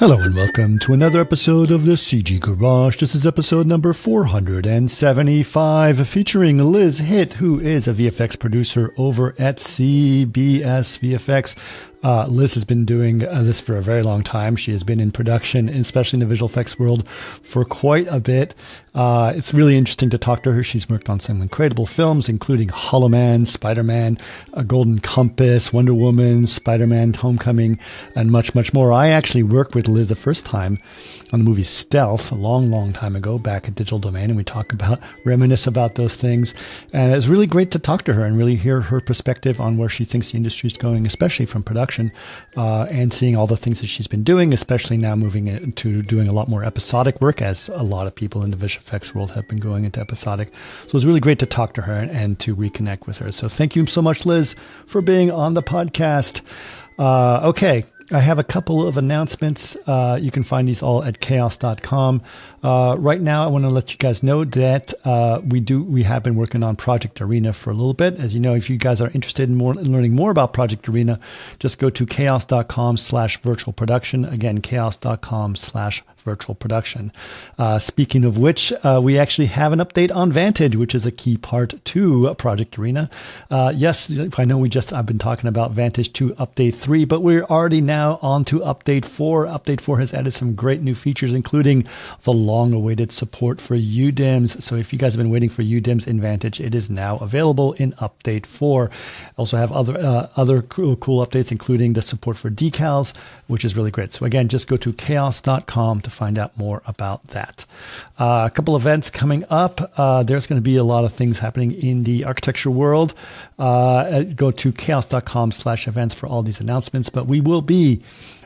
Hello and welcome to another episode of the CG Garage. This is episode number 475, featuring Liz Hitt, who is a VFX producer over at CBS VFX. Liz has been doing this for a very long time. She has been in production, especially in the visual effects world, for quite a bit. It's really interesting to talk to her. She's worked on some incredible films, including Hollow Man, Spider-Man, A Golden Compass, Wonder Woman, Spider-Man, Homecoming, and much, much more. I actually worked with Liz the first time on the movie Stealth a long, long time ago, back at Digital Domain, and we reminisce about those things. And it's really great to talk to her and really hear her perspective on where she thinks the industry is going, especially from production. And seeing all the things that she's been doing, especially now moving into doing a lot more episodic work, as a lot of people in the visual effects world have been going into episodic. So it's really great to talk to her and to reconnect with her. So thank you so much, Liz, for being on the podcast. Okay. I have a couple of announcements. You can find these all at chaos.com. Right now, I want to let you guys know that we have been working on Project Arena for a little bit. As you know, if you guys are interested in learning more about Project Arena, just go to chaos.com/virtual production. Again, chaos.com/virtual production. Speaking of which, we actually have an update on Vantage, which is a key part to Project Arena. Yes, I know I've been talking about Vantage 2 Update 3, but we're already now on to Update 4. Update 4 has added some great new features, including the long-awaited support for UDIMs. So if you guys have been waiting for UDIMs in Vantage, it is now available in Update 4. Also have other cool updates, including the support for decals, which is really great. So again, just go to chaos.com to find out more about that. A couple events coming up. There's going to be a lot of things happening in the architecture world. Go to chaos.com/events for all these announcements. But we will be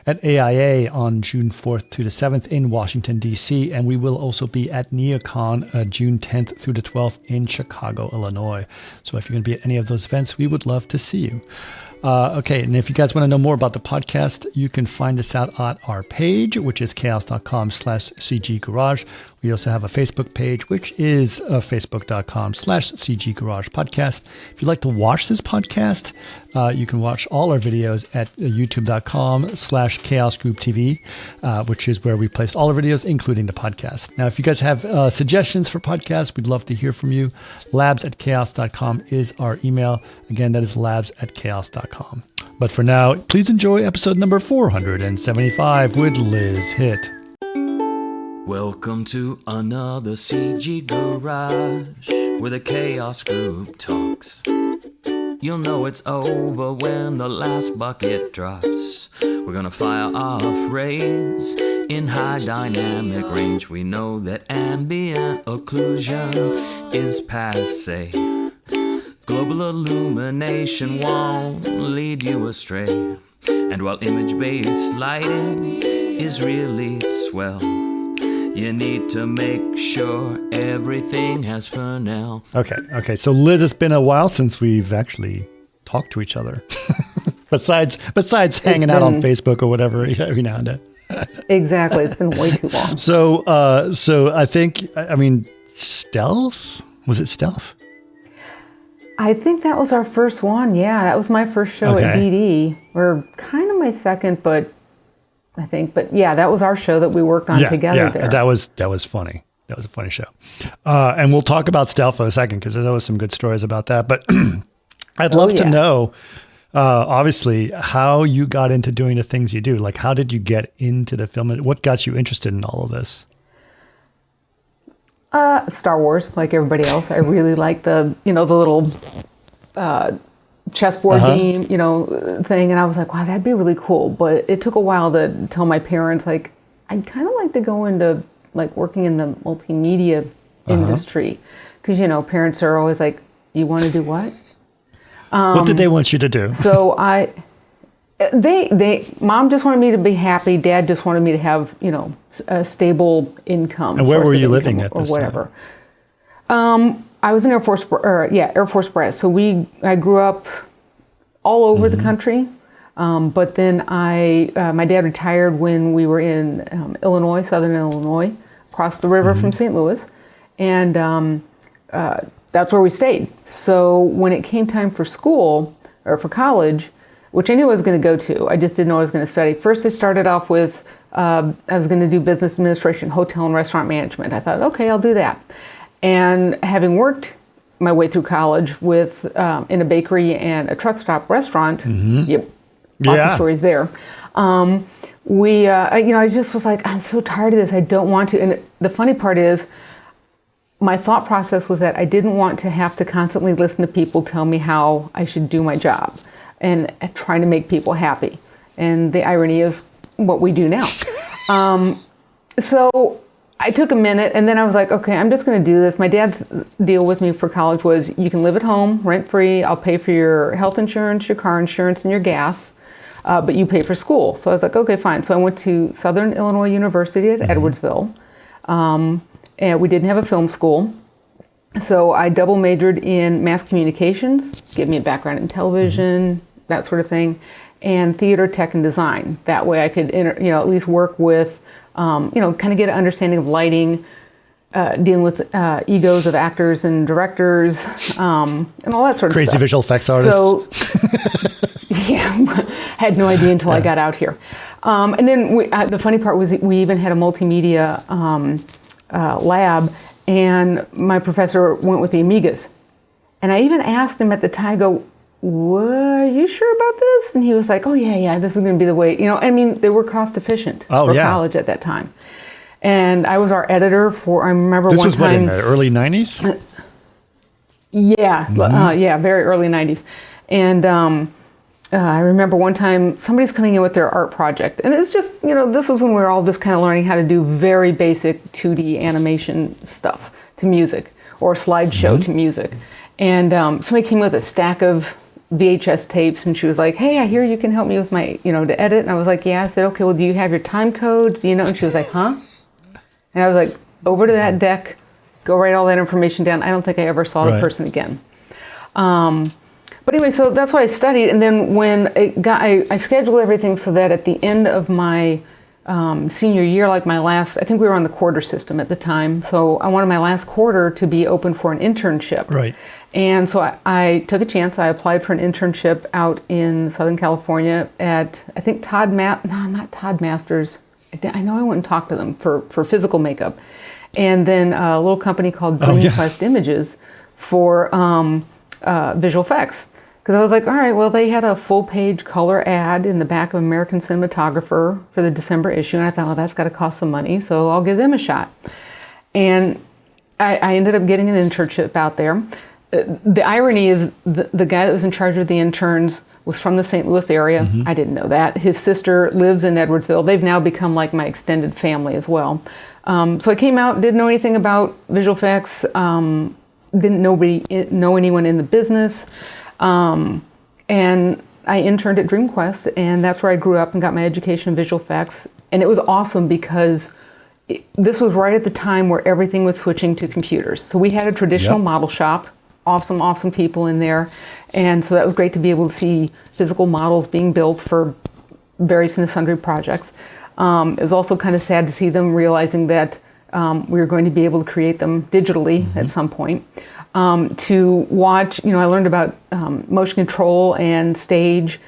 at AIA on June 4th to the 7th in Washington, D.C., and we will also be at NeoCon June 10th through the 12th in Chicago, Illinois. So if you're going to be at any of those events, we would love to see you. Okay, and if you guys want to know more about the podcast, you can find us out at our page, which is chaos.com/CG Garage. We also have a Facebook page, which is facebook.com/CG Garage Podcast. If you'd like to watch this podcast, you can watch all our videos at youtube.com/Chaos Group TV, which is where we place all our videos, including the podcast. Now, if you guys have suggestions for podcasts, we'd love to hear from you. labs@chaos.com is our email. Again, that is labs@chaos.com. But for now, please enjoy episode number 475 with Liz Hitt. Welcome to another CG Garage, where the Chaos Group talks. You'll know it's over when the last bucket drops. We're gonna fire off rays in high dynamic range. We know that ambient occlusion is passé. Global illumination won't lead you astray. And while image-based lighting is really swell, you need to make sure everything has Fresnel. Okay. So Liz, it's been a while since we've actually talked to each other. besides hanging out on Facebook or whatever every now and then. Exactly. It's been way too long. So I think, Stealth? Was it Stealth? I think that was our first one. Yeah, that was my first show at DD. Or kind of my second, but yeah, that was our show that we worked on together there. That was funny. That was a funny show. And we'll talk about Stealth for a second, because there was some good stories about that. But I'd love to know, obviously, how you got into doing the things you do. Like, how did you get into the film? What got you interested in all of this? Star Wars, like everybody else. I really like the little chessboard game, thing. And I was like, wow, that'd be really cool. But it took a while to tell my parents, like, I'd kind of like to go into like working in the multimedia industry. Because, parents are always like, you want to do what? What did they want you to do? So Mom just wanted me to be happy. Dad just wanted me to have, a stable income. And where were you living at this or whatever? Time? I was in Air Force Brat. So I grew up all over the country. But then my dad retired when we were in Illinois, Southern Illinois, across the river from St. Louis. And that's where we stayed. So when it came time for school or for college, which I knew I was going to go to, I just didn't know I was going to study. First, I started off with I was going to do business administration, hotel and restaurant management. I thought, okay, I'll do that. And having worked my way through college with in a bakery and a truck stop restaurant, lots of stories there. I just was like, I'm so tired of this. I don't want to. And the funny part is, my thought process was that I didn't want to have to constantly listen to people tell me how I should do my job and trying to make people happy. And the irony is what we do now. So I took a minute and then I was like, okay, I'm just going to do this. My dad's deal with me for college was you can live at home rent free. I'll pay for your health insurance, your car insurance, and your gas. But you pay for school. So I was like, okay, fine. So I went to Southern Illinois University at Edwardsville. And we didn't have a film school. So I double majored in mass communications, gave me a background in television, that sort of thing, and theater, tech, and design. That way I could, at least work with, kind of get an understanding of lighting, dealing with egos of actors and directors, and all that sort of stuff. Crazy visual effects artists. So, yeah, had no idea until I got out here. And then the funny part was we even had a multimedia lab, and my professor went with the Amigas. And I even asked him at the time, are you sure about this? And he was like, oh, yeah, this is going to be the way. They were cost efficient for college at that time. And I was our editor for, I remember this one was time. This was what, in the early 90s? Yeah, very early 90s. And I remember one time somebody's coming in with their art project. And it's just, this was when we were all just kind of learning how to do very basic 2D animation stuff to music or slideshow to music. And somebody came with a stack of VHS tapes and she was like, hey, I hear you can help me with my, to edit. And I was like, yeah. I said, okay, well, do you have your time codes? And she was like, huh? And I was like, over to that deck, go write all that information down. I don't think I ever saw the person again. But anyway, so that's what I studied. And then when I scheduled everything so that at the end of my senior year, like I think we were on the quarter system at the time. So I wanted my last quarter to be open for an internship. Right. And so I took a chance. I applied for an internship out in Southern California at, I think not Todd Masters. I know I went and talked to them for physical makeup. And then a little company called Dreamquest Images for visual effects. Because I was like, all right, well, they had a full-page color ad in the back of American Cinematographer for the December issue. And I thought, well, that's got to cost some money, so I'll give them a shot. And I ended up getting an internship out there. The irony is the guy that was in charge of the interns was from the St. Louis area. I didn't know that. His sister lives in Edwardsville. They've now become like my extended family as well. So I came out, didn't know anything about visual effects, didn't know anyone in the business. And I interned at DreamQuest, and that's where I grew up and got my education in visual effects. And it was awesome because this was right at the time where everything was switching to computers. So we had a traditional model shop, awesome people in there. And so that was great to be able to see physical models being built for various and sundry projects. It was also kind of sad to see them realizing that we were going to be able to create them digitally at some point. To watch, I learned about motion control and stage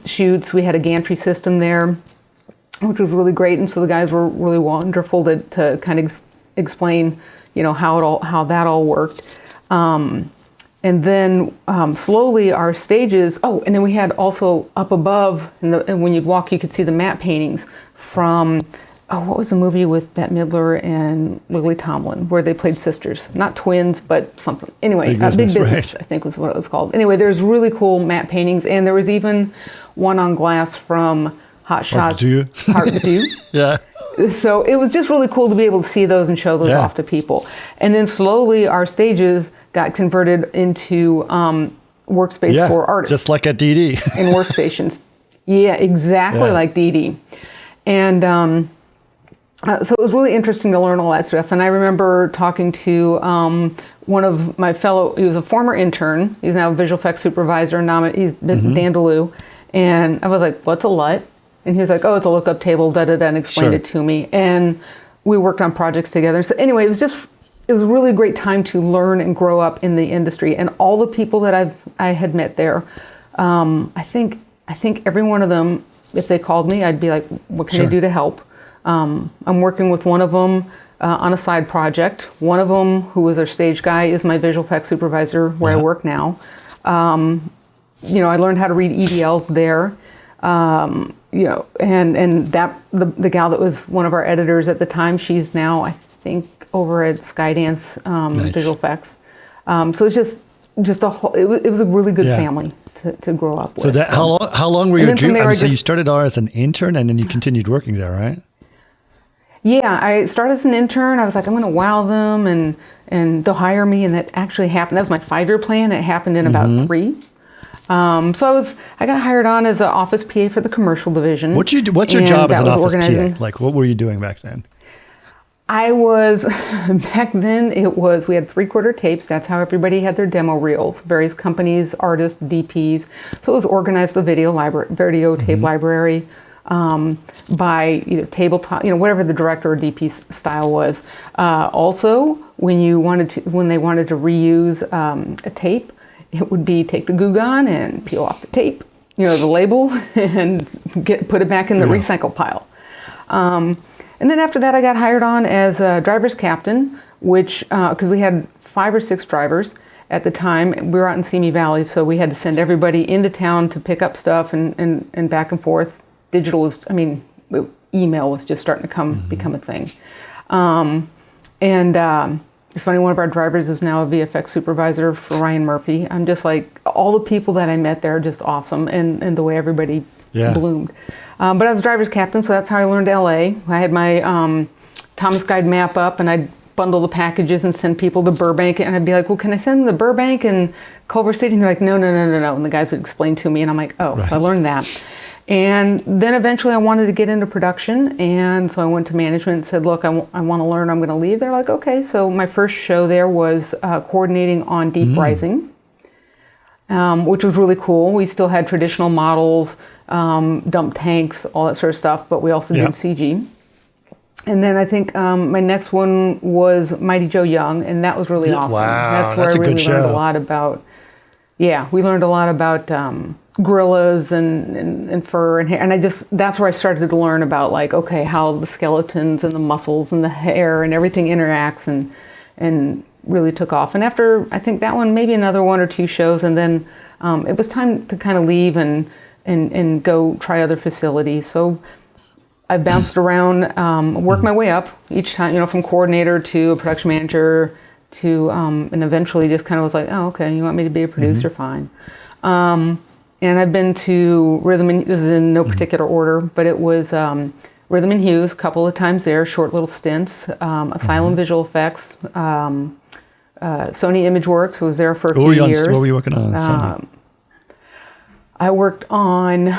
shoots. We had a gantry system there, which was really great. And so the guys were really wonderful to kind of explain, how that all worked. And then slowly our stages, and then we had also up above, and when you'd walk, you could see the matte paintings from, what was the movie with Bette Midler and Lily Tomlin, where they played sisters? Not twins, but something. Anyway, Big Business, I think was what it was called. Anyway, there's really cool matte paintings, and there was even one on glass from Hot Shots. Heart Dew. Yeah. So it was just really cool to be able to see those and show those off to people. And then slowly our stages got converted into workspace for artists. Just like at DD. In workstations. Yeah, exactly like DD. And so it was really interesting to learn all that stuff. And I remember talking to one of my he was a former intern. He's now a visual effects supervisor. He's been Dan DeLue. And I was like, what's a LUT? And he was like, it's a lookup table, and explained it to me. And we worked on projects together. So anyway, it was a really great time to learn and grow up in the industry. And all the people that I had met there, I think I think every one of them, if they called me, I'd be like, what can I do to help? I'm working with one of them on a side project. One of them, who was their stage guy, is my visual effects supervisor where I work now. I learned how to read EDLs there. And that the gal that was one of our editors at the time, she's now, I think, over at Skydance visual effects. So it's just a whole, it was a really good family to grow up with. So that how long were you so you started out as an intern and then you continued working there, right? Yeah, I started as an intern. I was like, I'm going to wow them and they'll hire me, and that actually happened. That was my 5-year plan. It happened in about 3. So I got hired on as an office PA for the commercial division. What's your job as an office PA? Like, what were you doing back then? I was, back then we had 3/4 tapes. That's how everybody had their demo reels. Various companies, artists, DPs. So it was organized the video tape library by either tabletop, whatever the director or DP style was. Also, when they wanted to reuse a tape, it would be take the glue gun and peel off the tape, the label, and put it back in the recycle pile. And then after that, I got hired on as a driver's captain, which, because we had 5 or 6 drivers at the time. We were out in Simi Valley, so we had to send everybody into town to pick up stuff and back and forth. Email was just starting to become a thing. It's funny, one of our drivers is now a VFX supervisor for Ryan Murphy. I'm just like, all the people that I met there are just awesome, and the way everybody bloomed. But I was driver's captain, so that's how I learned LA. I had my Thomas Guide map up, and I'd bundle the packages and send people to Burbank, and I'd be like, well, can I send them to Burbank and Culver City? And they're like, no. And the guys would explain to me, and I'm like, oh, so I learned that. And then eventually I wanted to get into production, and so I went to management and said, look, I want to learn, I'm going to leave. They're like, okay. So my first show there was coordinating on Deep Rising, which was really cool. We still had traditional models, dump tanks, all that sort of stuff, but we also did CG. And then I think my next one was Mighty Joe Young, and that was really awesome. Wow, that's where I really learned a lot about, we learned a lot about gorillas and fur and hair, and that's where I started to learn about, like, okay, how the skeletons and the muscles and the hair and everything interacts, and really took off. And after, I think that one, maybe another 1 or 2 shows, and then it was time to kind of leave and go try other facilities. So I bounced around, worked my way up each time, from coordinator to a production manager to, and eventually just kind of was like, oh, okay, you want me to be a producer? Fine. And I've been to Rhythm and, this is in no particular order, but it was Rhythm and Hues a couple of times there, short little stints, Asylum Visual Effects, Sony ImageWorks, was there for a few years. What were you working on Sony? I worked on,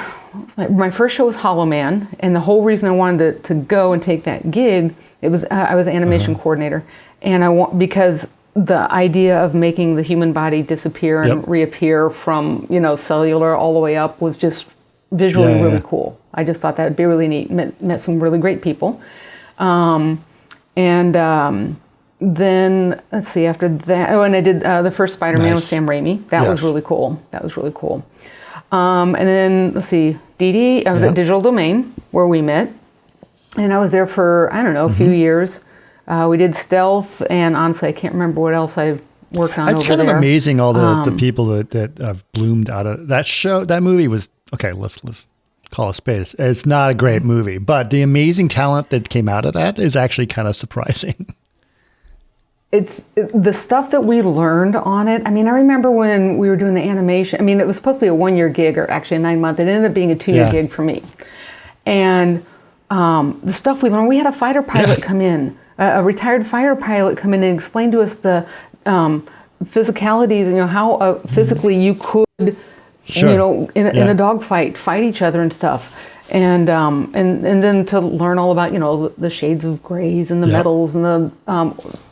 my first show was Hollow Man, and the whole reason I wanted to go and take that gig, it was I was an animation coordinator, and because the idea of making the human body disappear and reappear from, cellular all the way up was just visually really cool. I just thought that would be really neat. Met some really great people. Then, let's see, after that, and I did the first Spider-Man with Sam Raimi. That was really cool. And then, let's see, Dee Dee, I was at Digital Domain, where we met. And I was there for, I don't know, a few years. We did Stealth, and honestly, I can't remember what else I've worked on over there. It's kind of amazing, all the people that have bloomed out of that show. That movie was, okay, let's call a spade. It's not a great movie, but the amazing talent that came out of that is actually kind of surprising. It's the stuff that we learned on it. I mean, I remember when we were doing the animation, it was supposed to be a 1-year gig, or actually a 9-month. It ended up being a 2-year gig for me. And the stuff we learned, we had a fighter pilot come in, a retired fighter pilot come in and explain to us the physicalities, how physically you could, in a dogfight, fight each other and stuff. And then to learn all about, the shades of grays and the metals and the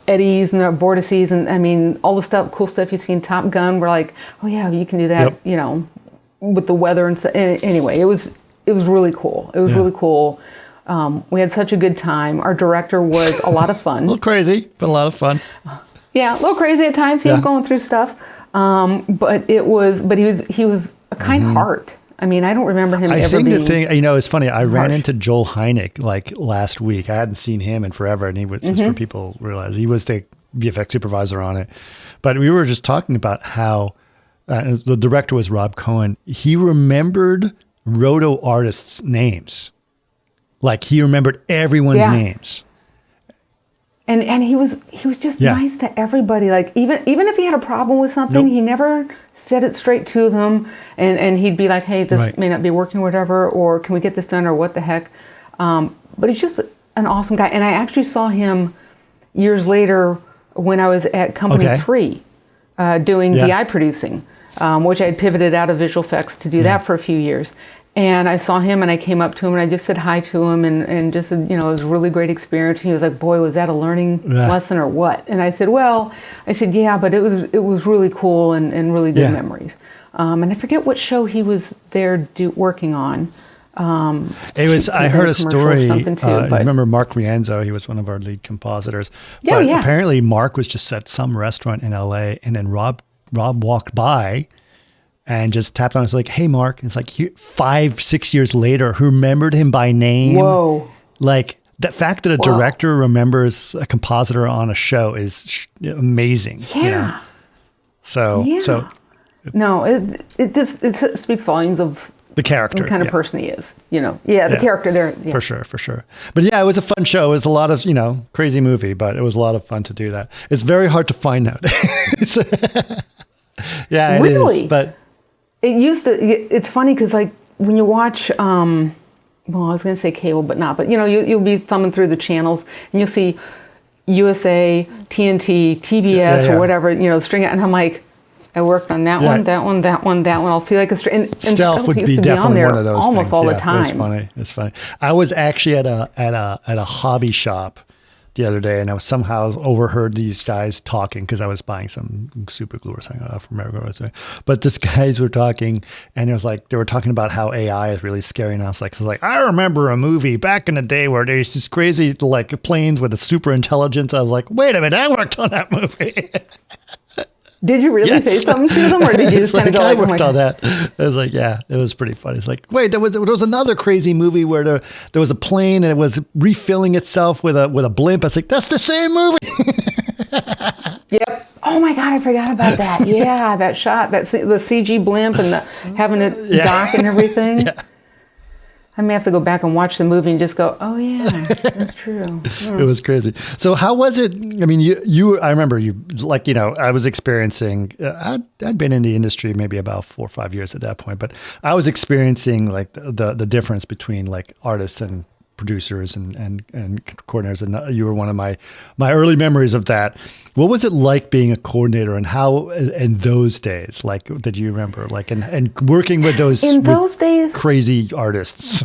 eddies and the vortices, and all the cool stuff you see in Top Gun. We're like, oh yeah, you can do that, with the weather and stuff. Anyway, it was really cool. It was really cool. We had such a good time. Our director was a lot of fun. A little crazy, but a lot of fun. Yeah, a little crazy at times. He was going through stuff, but he was a kind heart. I mean, I don't remember him I ever think being... the thing, it's funny. I ran harsh. into Joel Hynek like last week. I hadn't seen him in forever, and he was just for people realize he was the VFX supervisor on it. But we were just talking about how the director was Rob Cohen. He remembered roto artists' names, like he remembered everyone's names. And he was just nice to everybody. Like even if he had a problem with something, he never said it straight to them. And he'd be like, "Hey, this may not be working, or whatever, or can we get this done, or what the heck?" But he's just an awesome guy. And I actually saw him years later when I was at Company 3 doing DI producing, which I had pivoted out of visual effects to do that for a few years. And I saw him and I came up to him and I just said hi to him and just said, it was a really great experience. And he was like, "Boy, was that a learning lesson or what?" And I said, "Yeah, but it was really cool and really good memories." And I forget what show he was there working on. It was. I heard a story. Too, remember Mark Rienzo? He was one of our lead compositors. But apparently, Mark was just at some restaurant in LA, and then Rob walked by and just tapped on. It's like, "Hey, Mark." It's like 5-6 years later, who remembered him by name? Whoa! Like the fact that a director remembers a compositor on a show is amazing. Yeah. So no, it just speaks volumes of the character, the kind of person he is. The character there. Yeah. For sure. But yeah, it was a fun show. It was a lot of, crazy movie, but it was a lot of fun to do that. It's very hard to find nowadays. Yeah, it is. But it used to. It's funny because like when you watch, I was going to say cable, but not. But you'll be thumbing through the channels and you'll see USA, TNT, TBS, or whatever. String it, and I'm like, I worked on that one, that one, that one, that one. I'll see like a string. And Stealth would be definitely one of those almost things. all the time. It's funny. I was actually at a hobby shop the other day, and I was somehow overheard these guys talking because I was buying some super glue or something from America. But these guys were talking, and it was like they were talking about how AI is really scary. And I was like, I remember a movie back in the day where there's these crazy like planes with a super intelligence. I was like, wait a minute, I worked on that movie. Did you really say something to them, or did you just kind of go like, I worked on that. I was like, yeah, it was pretty funny. It's like, wait, there was another crazy movie where there was a plane and it was refilling itself with a blimp. I was like, that's the same movie. Yep. Oh my God, I forgot about that. Yeah, that shot, the CG blimp and having it dock and everything. Yeah. I may have to go back and watch the movie and just go, oh yeah, that's true. Yeah. It was crazy. So how was it? I mean, I remember you, like, I was experiencing, I'd been in the industry maybe about 4 or 5 years at that point, but I was experiencing like the difference between like artists and producers and coordinators. And you were one of my early memories of that. What was it like being a coordinator, and how in those days, like, did you remember like, and working with those days, crazy artists?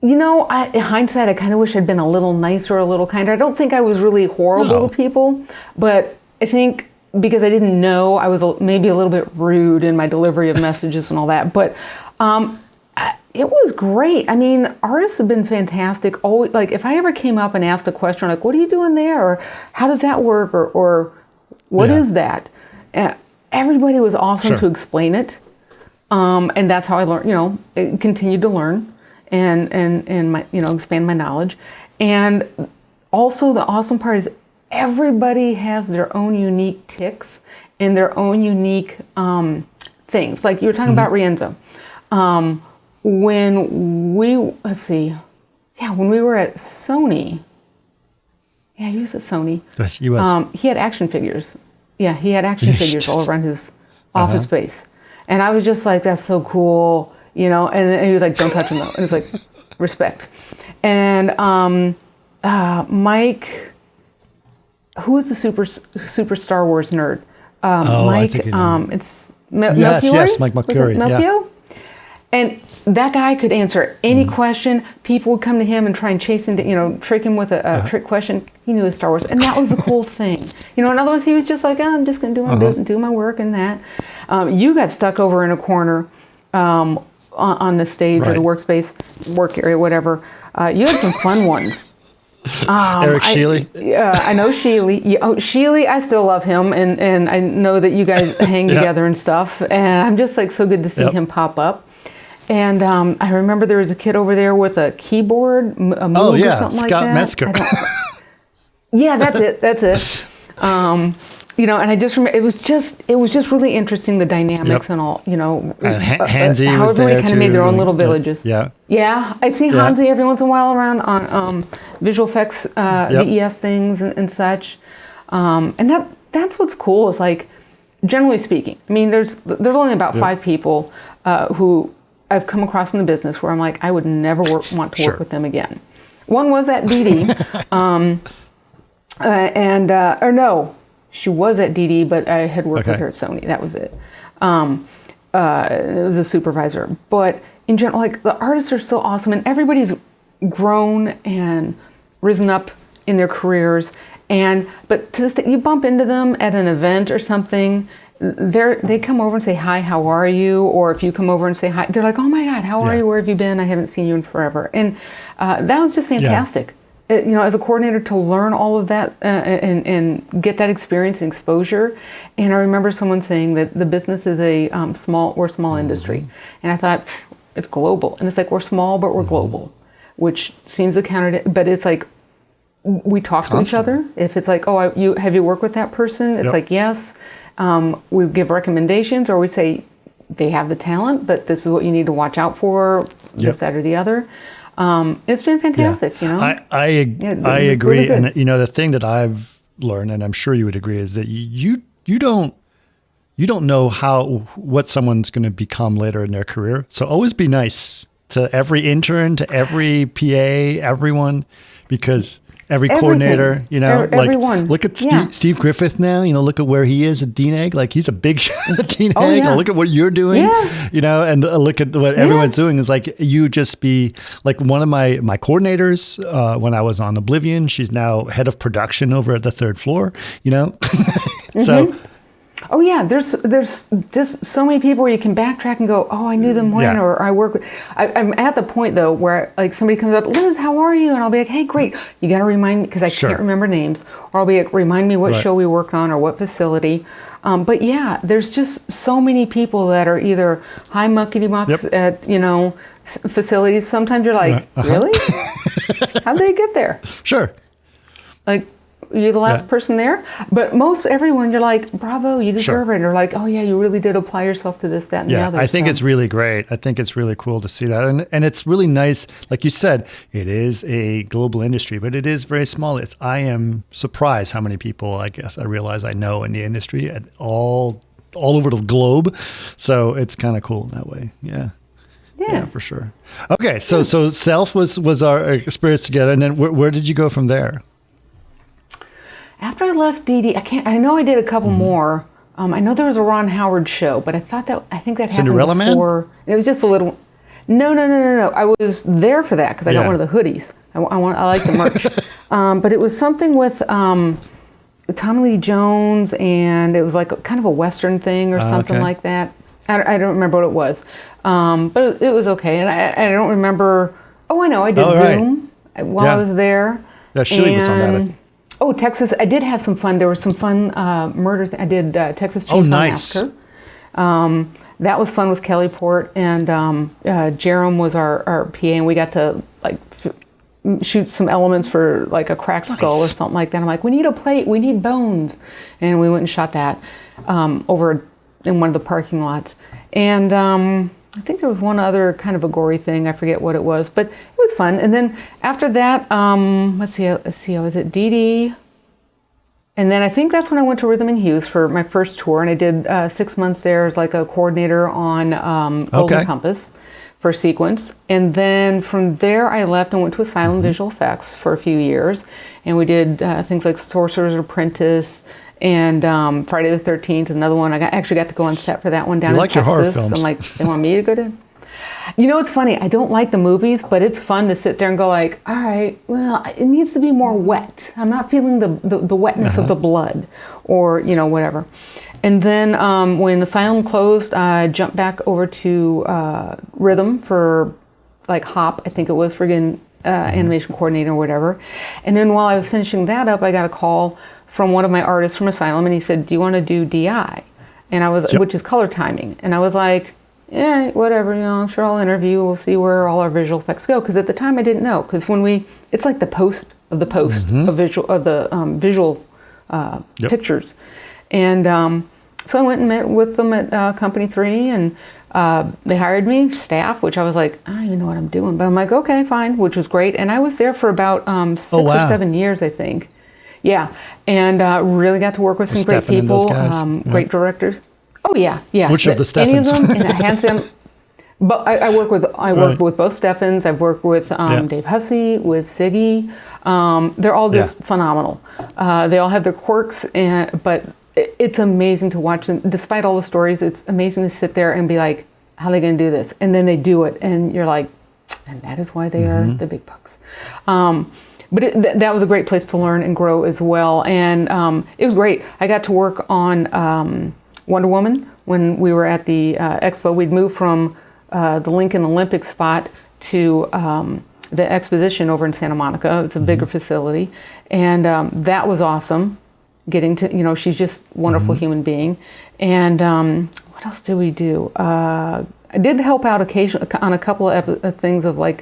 In hindsight, I kind of wish I'd been a little nicer, a little kinder. I don't think I was really horrible to people, but I think because I didn't know, I was maybe a little bit rude in my delivery of messages and all that. But it was great. I mean, artists have been fantastic. Always, like, if I ever came up and asked a question, like, what are you doing there? Or how does that work? Or what is that? Everybody was awesome to explain it. And that's how I learned, continued to learn and my, expand my knowledge. And also the awesome part is everybody has their own unique tics and their own unique things. Like you were talking about Rienzo. When we were at Sony, he was at Sony. Yes, he was. He had action figures. Yeah, he had action figures all around his office space. And I was just like, that's so cool, and he was like, don't touch him though. And it's like, respect. And Mike, who was the super Star Wars nerd? Mike, it's Melchior? Yes, Mike Melchior. Yeah. And that guy could answer any question. People would come to him and try and chase him, trick him with a trick question. He knew his Star Wars, and that was the cool thing. In other words, he was just like, I'm just going to do my business, do my work, and that. You got stuck over in a corner on the stage or the workspace, work area, whatever. You had some fun ones. Eric Sheely? I know Sheely. Yeah, Sheely, I still love him, and I know that you guys hang together and stuff, and I'm just like so good to see him pop up. And I remember there was a kid over there with a keyboard, a Moog or something like that. Scott Metzger. Yeah, that's it. And I just remember it was just really interesting, the dynamics and all, And Hansi how was there everybody kind of made their own too. little villages. Yeah, I see Hansi every once in a while around on visual effects, VES things and such, and that's what's cool. Is like, generally speaking, I mean, there's only about 5 people who I've come across in the business where I'm like, I would never want to work with them again. One was at DD, or no, she was at DD, but I had worked with her at Sony. That was it. It was a supervisor. But in general, like, the artists are so awesome, and everybody's grown and risen up in their careers. But to this day, you bump into them at an event or something, they come over and say, hi, how are you? Or if you come over and say hi, they're like, oh my God, how are you? Where have you been? I haven't seen you in forever. And that was just fantastic. As a coordinator, to learn all of that and get that experience and exposure. And I remember someone saying that the business is a small industry. And I thought, it's global. And it's like, we're small, but we're global, which seems to counter it. But it's like, we talk to each other. If it's like, have you worked with that person? It's like, yes. We give recommendations, or we say they have the talent, but this is what you need to watch out for, this, that, or the other. It's been fantastic, I agree. Really, and the thing that I've learned, and I'm sure you would agree, is that you don't know what someone's going to become later in their career. So always be nice to every intern, to every PA, everyone, because every coordinator, everyone. Look at Steve Griffith now, look at where he is at DNEG. Like, he's a big shot at DNEG. Oh, yeah. Look at what you're doing, and look at what everyone's doing. Is like, you just be like one of my coordinators when I was on Oblivion. She's now head of production over at the 3rd floor, So. Oh yeah, there's just so many people where you can backtrack and go, oh, I knew them when, or I work with. I'm at the point though where like somebody comes up, Liz, how are you? And I'll be like, hey, great. You got to remind me, because I can't remember names, or I'll be like, remind me what show we worked on or what facility. But yeah, there's just so many people that are either high muckety mucks at facilities. Sometimes you're like, really? How'd they get there? Sure. Like, you're the last person there, but most everyone, you're like, bravo, you deserve it. Or like, oh yeah, you really did apply yourself to this, that, and the other. I think it's really great. I think it's really cool to see that. And it's really nice. Like you said, it is a global industry, but it is very small. I am surprised how many people, I realize I know in the industry at all over the globe. So it's kind of cool in that way. Yeah, for sure. Okay. So Self was our experience together. And then where did you go from there? After I left DD, I know I did a couple more. I know there was a Ron Howard show, but I think that Cinderella happened before. Man? It was just a little. No. I was there for that because I got one of the hoodies. I like the merch. But it was something with Tommy Lee Jones, and it was like kind of a Western thing or something like that. I don't remember what it was, but it was okay. And I don't remember. Oh, I know. I did Zoom while I was there. Yeah, Shirley was on that, I think. Oh, Texas! I did have some fun. There was some fun murder. I did Texas Chainsaw Massacre. That was fun with Kelly Port, and Jerem was our PA, and we got to like shoot some elements for like a cracked skull or something like that. I'm like, we need a plate, we need bones, and we went and shot that over in one of the parking lots. And I think there was one other kind of a gory thing. I forget what it was, but it was fun. And then after that, let's see, I was at DD. And then I think that's when I went to Rhythm and Hues for my first tour. And I did 6 months there as like a coordinator on Golden Compass for Sequence. And then from there, I left and went to Asylum Visual Effects for a few years. And we did things like Sorcerer's Apprentice and Friday the 13th, another one. I actually got to go on set for that one down in Texas. Your horror films. I'm like, they want me to go to? It's funny. I don't like the movies, but it's fun to sit there and go like, all right, well, it needs to be more wet. I'm not feeling the wetness of the blood or, whatever. And then when Asylum closed, I jumped back over to Rhythm for like Hop, I think it was, friggin' animation coordinator or whatever. And then while I was finishing that up, I got a call from one of my artists from Asylum, and he said, "Do you want to do DI?" And I was, which is color timing. And I was like, "Yeah, whatever. I'm sure I'll interview. We'll see where all our visual effects go." Because at the time I didn't know. Because it's like the post of the post of visual pictures. And so I went and met with them at Company 3, and they hired me, staff, which I was like, I don't even know what I'm doing. But I'm like, okay, fine, which was great. And I was there for about 6 or 7 years, I think. Yeah, and really got to work with some great people, great directors. Oh, yeah. Which of the Steffens? Any of them, and handsome. But I work with with both Steffens. I've worked with Dave Hussey, with Siggy. They're all just phenomenal. They all have their quirks, but it's amazing to watch them. Despite all the stories, it's amazing to sit there and be like, how are they going to do this? And then they do it, and you're like, and that is why they are the big bucks. But that was a great place to learn and grow as well. And it was great. I got to work on Wonder Woman when we were at the expo. We'd moved from the Lincoln Olympic spot to the exposition over in Santa Monica. It's a bigger facility. And that was awesome. Getting to, she's just a wonderful human being. And what else did we do? I did help out occasionally on a couple of things of like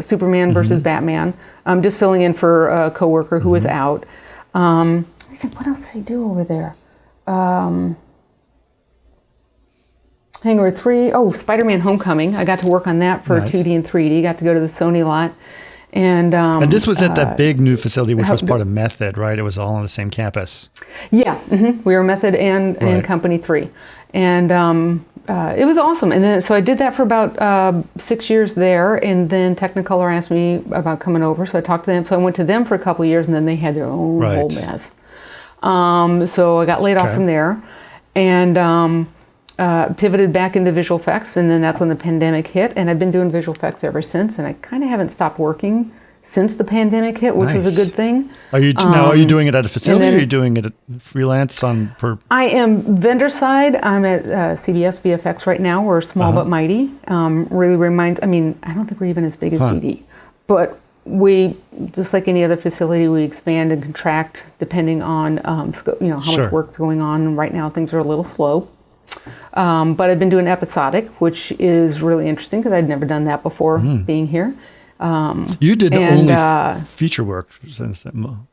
Superman versus Batman. Just filling in for a coworker who was out. I think, what else did I do over there? Hangar 3. Oh, Spider-Man Homecoming. I got to work on that for 2D and 3D. Got to go to the Sony lot. And this was at that big new facility, which was part of Method, right? It was all on the same campus. Yeah. We were Method and Company 3. And it was awesome. And then, so I did that for about 6 years there. And then Technicolor asked me about coming over. So I talked to them. So I went to them for a couple of years, and then they had their own whole mess. So I got laid off from there. And pivoted back into visual effects, and then that's when the pandemic hit, and I've been doing visual effects ever since, and I kind of haven't stopped working since the pandemic hit, which was a good thing. Are you doing it at a facility, or are you doing it at freelance per? I am vendor side. I'm at CBS VFX right now. We're small but mighty. Really reminds, I don't think we're even as big as DD, but we, just like any other facility, we expand and contract depending on how much work's going on. Right now things are a little slow. But I've been doing Episodic, which is really interesting because I'd never done that before being here. You did only feature work since then.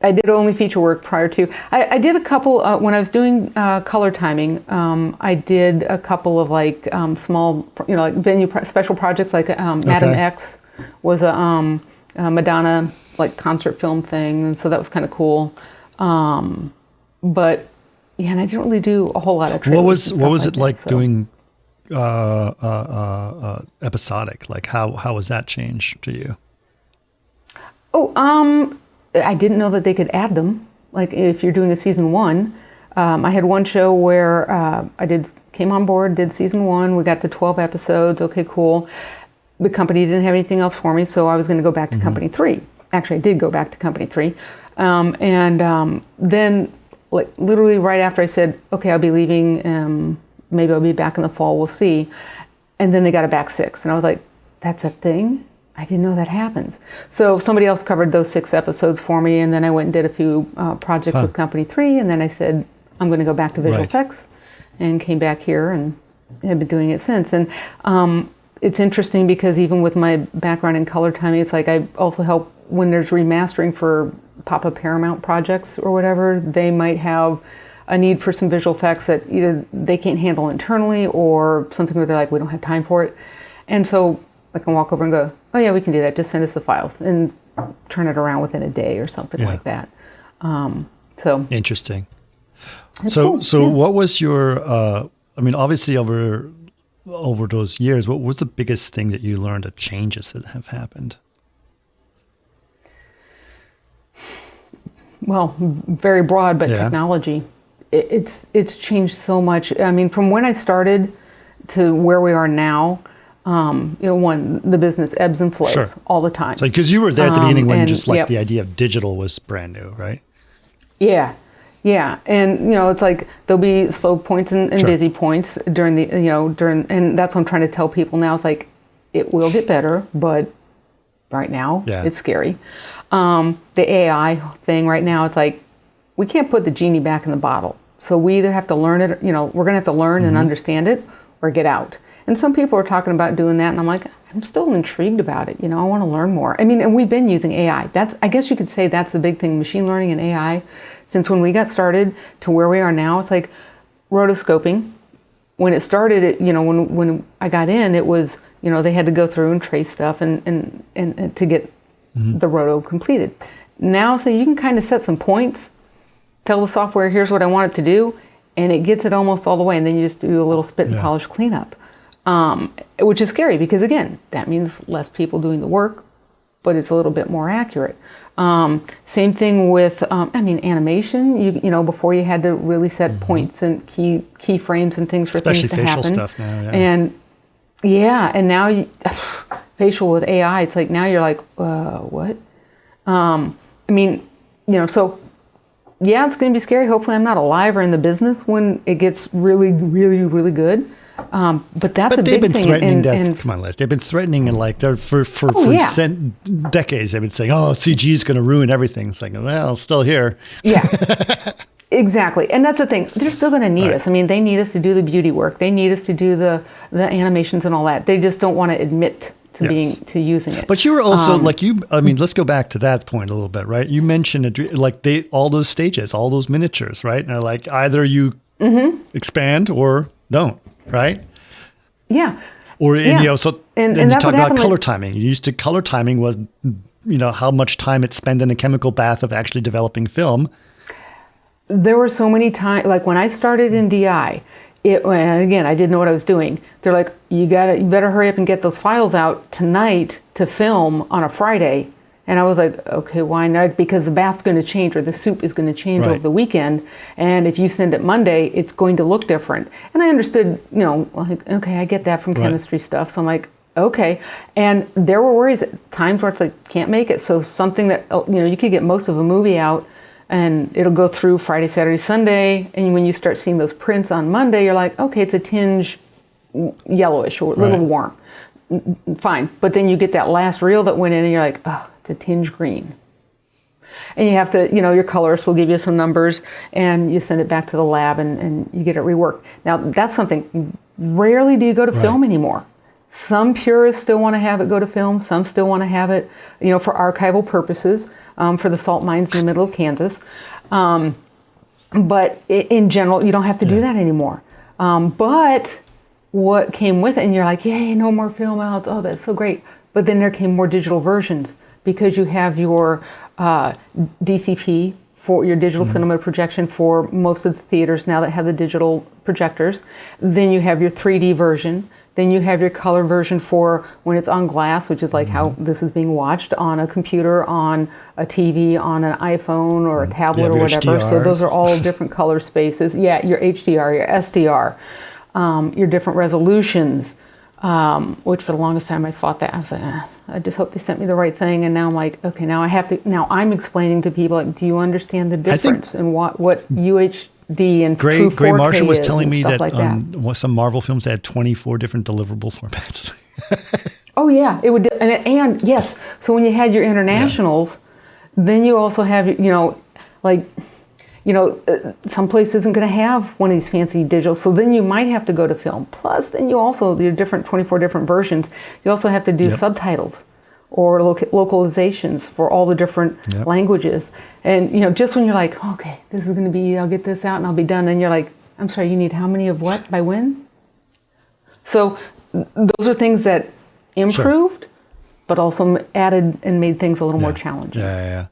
I did only feature work prior to. I did a couple, when I was doing color timing, I did a couple of like small, like venue special projects, like Madam X was a Madonna like concert film thing. And so that was kind of cool. But yeah, and I didn't really do a whole lot of trailers. What was it like doing Episodic? Like how was that changed to you? Oh, I didn't know that they could add them. Like if you're doing a season 1, I had one show where I came on board, did season 1. We got to 12 episodes. Okay, cool. The company didn't have anything else for me, so I was going to go back to Company 3. Actually, I did go back to Company 3, then. Like literally right after I said, okay, I'll be leaving, maybe I'll be back in the fall, we'll see. And then they got it back 6. And I was like, that's a thing? I didn't know that happens. So somebody else covered those 6 episodes for me. And then I went and did a few projects with Company 3. And then I said, I'm going to go back to visual effects, and came back here and have been doing it since. And it's interesting because even with my background in color timing, it's like I also help when there's remastering for pop-up Paramount projects or whatever. They might have a need for some visual effects that either they can't handle internally or something where they're like, we don't have time for it. And so I can walk over and go, oh yeah, we can do that. Just send us the files and turn it around within a day or something like that. So interesting. So what was your, obviously over those years, what was the biggest thing that you learned, the changes that have happened? Well, very broad, but technology, it's changed so much. I mean, from when I started to where we are now, the business ebbs and flows all the time. Because you were there at the beginning when the idea of digital was brand new, right? Yeah. And, it's like there'll be slow points and busy points during and that's what I'm trying to tell people now. It's like, it will get better, but right now. Yeah. It's scary. The AI thing right now, it's like, we can't put the genie back in the bottle. So we either have to learn it, we're going to have to learn and understand it or get out. And some people are talking about doing that, and I'm like, I'm still intrigued about it. I want to learn more. I mean, and we've been using AI. I guess you could say that's the big thing, machine learning and AI. Since when we got started to where we are now, it's like rotoscoping. When it started, when I got in, it was, they had to go through and trace stuff and to get the roto completed. Now, so you can kind of set some points, tell the software, here's what I want it to do, and it gets it almost all the way, and then you just do a little spit and polish cleanup, which is scary because, again, that means less people doing the work, but it's a little bit more accurate. Same thing with, animation. Before you had to really set points and key frames and things for especially things to happen. facial stuff now. Yeah. And now facial with AI, it's like now you're like, what? So yeah, it's going to be scary. Hopefully, I'm not alive or in the business when it gets really, really, really good. But that's a big thing. But they've been threatening that. Come on, Les. They've been threatening, and like they're for decades. They've been saying, "Oh, CG is going to ruin everything." It's like, well, it's still here. Yeah, exactly. And that's the thing. They're still going to need us. I mean, they need us to do the beauty work. They need us to do the animations and all that. They just don't want to admit to using it. But you were also let's go back to that point a little bit, right? You mentioned all those stages, all those miniatures, right? And they're like either you expand or don't, right? Yeah. Or then you talk about color with timing. You used to color timing was how much time it spent in the chemical bath of actually developing film. There were so many times, like when I started in DI, and again, I didn't know what I was doing. They're like, you better hurry up and get those files out tonight to film on a Friday. And I was like, okay, why not? Because the bath's going to change or the soup is going to change over the weekend. And if you send it Monday, it's going to look different. And I understood, okay, I get that from chemistry stuff. So I'm like, okay. And there were worries at times where it's like, can't make it. So something that, you could get most of a movie out and it'll go through Friday, Saturday, Sunday. And when you start seeing those prints on Monday, you're like, okay, it's a tinge yellowish or a little warm. Fine. But then you get that last reel that went in and you're like, oh, it's a tinge green. And you have to, your colorist will give you some numbers and you send it back to the lab and you get it reworked. Now, that's something, rarely do you go to film anymore. Some purists still want to have it go to film. Some still want to have it, for archival purposes, for the salt mines in the middle of Kansas. But in general, you don't have to do that anymore. But what came with it, and you're like, yay, no more film out. Oh, that's so great. But then there came more digital versions because you have your DCP for your digital cinema projection for most of the theaters now that have the digital projectors. Then you have your 3D version. Then you have your color version for when it's on glass, which is like how this is being watched on a computer, on a TV, on an iPhone or a tablet or whatever. HDRs. So those are all different color spaces. Yeah, your HDR, your SDR, your different resolutions, which for the longest time I thought that. I was like, I just hope they sent me the right thing. And now I'm like, okay, now I'm explaining to people, like, do you understand the difference and what UHD and true 4K Gray Marshall was is telling me that like some Marvel films had 24 different deliverable formats. Oh yeah, it would, and yes. So when you had your internationals, then you also have, some place isn't going to have one of these fancy digital. So then you might have to go to film. Plus, then you also, your 24 different versions, you also have to do subtitles or localizations for all the different languages. And, just when you're like, okay, this is going to be, I'll get this out and I'll be done. And you're like, I'm sorry, you need how many of what by when? So those are things that improved, but also added and made things a little more challenging. Yeah.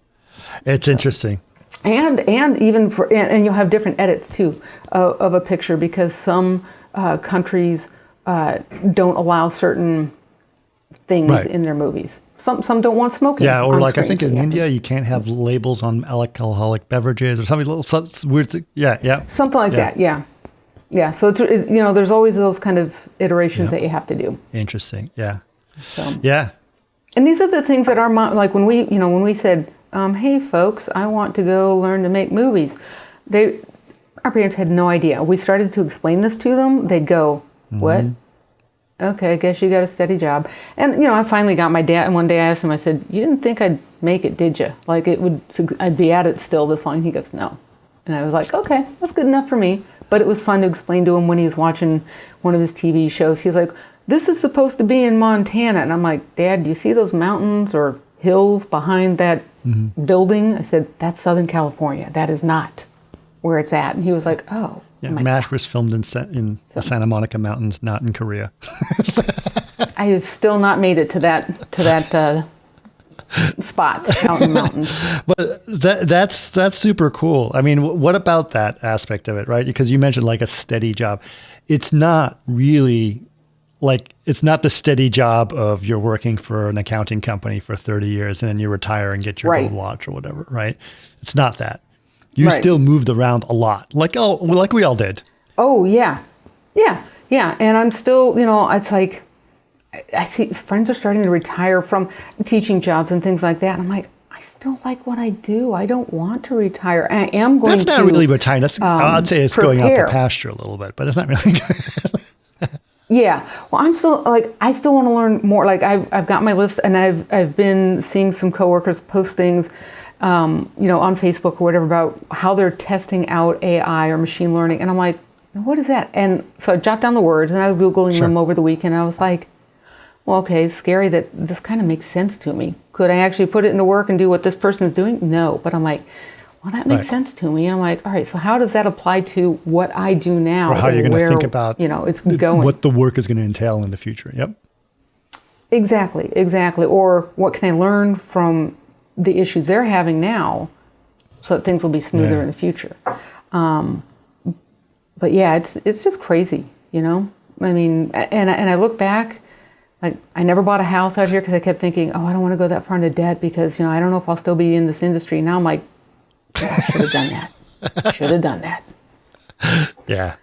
It's interesting. And even and you'll have different edits too of a picture because some countries don't allow certain things in their movies. Some don't want smoking. Yeah, or like screen, I think in India you can't have labels on alcoholic beverages or something. Some weird thing. Yeah. Something like that. Yeah. So it's, there's always those kind of iterations that you have to do. Interesting. Yeah. So. Yeah. And these are the things that our mom, like when we said, hey folks, I want to go learn to make movies. Our parents had no idea. We started to explain this to them. They'd go, what? okay, I guess you got a steady job. And, I finally got my dad, and one day I asked him, I said, you didn't think I'd make it, did you? Like I'd be at it still this long. He goes, no. And I was like, okay, that's good enough for me. But it was fun to explain to him when he was watching one of his TV shows. He was like, this is supposed to be in Montana. And I'm like, Dad, do you see those mountains or hills behind that building? I said, that's Southern California. That is not where it's at. And he was like, oh. Yeah, MASH was filmed in the Santa Monica Mountains, not in Korea. I have still not made it to that spot out in the mountains. But that's super cool. I mean, what about that aspect of it, right? Because you mentioned like a steady job. It's not really it's not the steady job of you're working for an accounting company for 30 years and then you retire and get your gold watch or whatever, right? It's not that. You still moved around a lot, like we all did. Oh, yeah. And I'm still, it's like, I see friends are starting to retire from teaching jobs and things like that. I'm like, I still like what I do. I don't want to retire. And I am going to. That's not really retiring. I'd say it's going out to pasture a little bit, but it's not really. Yeah. Well, I'm still I still want to learn more. Like I've got my list, and I've been seeing some coworkers post things, on Facebook or whatever about how they're testing out AI or machine learning. And I'm like, what is that? And so I jot down the words and I was Googling them over the weekend. And I was like, well, okay, it's scary that this kind of makes sense to me. Could I actually put it into work and do what this person is doing? No. But I'm like, well, that makes sense to me. And I'm like, all right, so how does that apply to what I do now? Or how you're going to think about it's going. What the work is going to entail in the future. Yep. Exactly. Or what can I learn from the issues they're having now so that things will be smoother in the future? But yeah, it's just crazy, I mean, and I look back, like I never bought a house out here because I kept thinking, oh, I don't want to go that far into debt because, I don't know if I'll still be in this industry. Now I'm like, I should have done that. Yeah.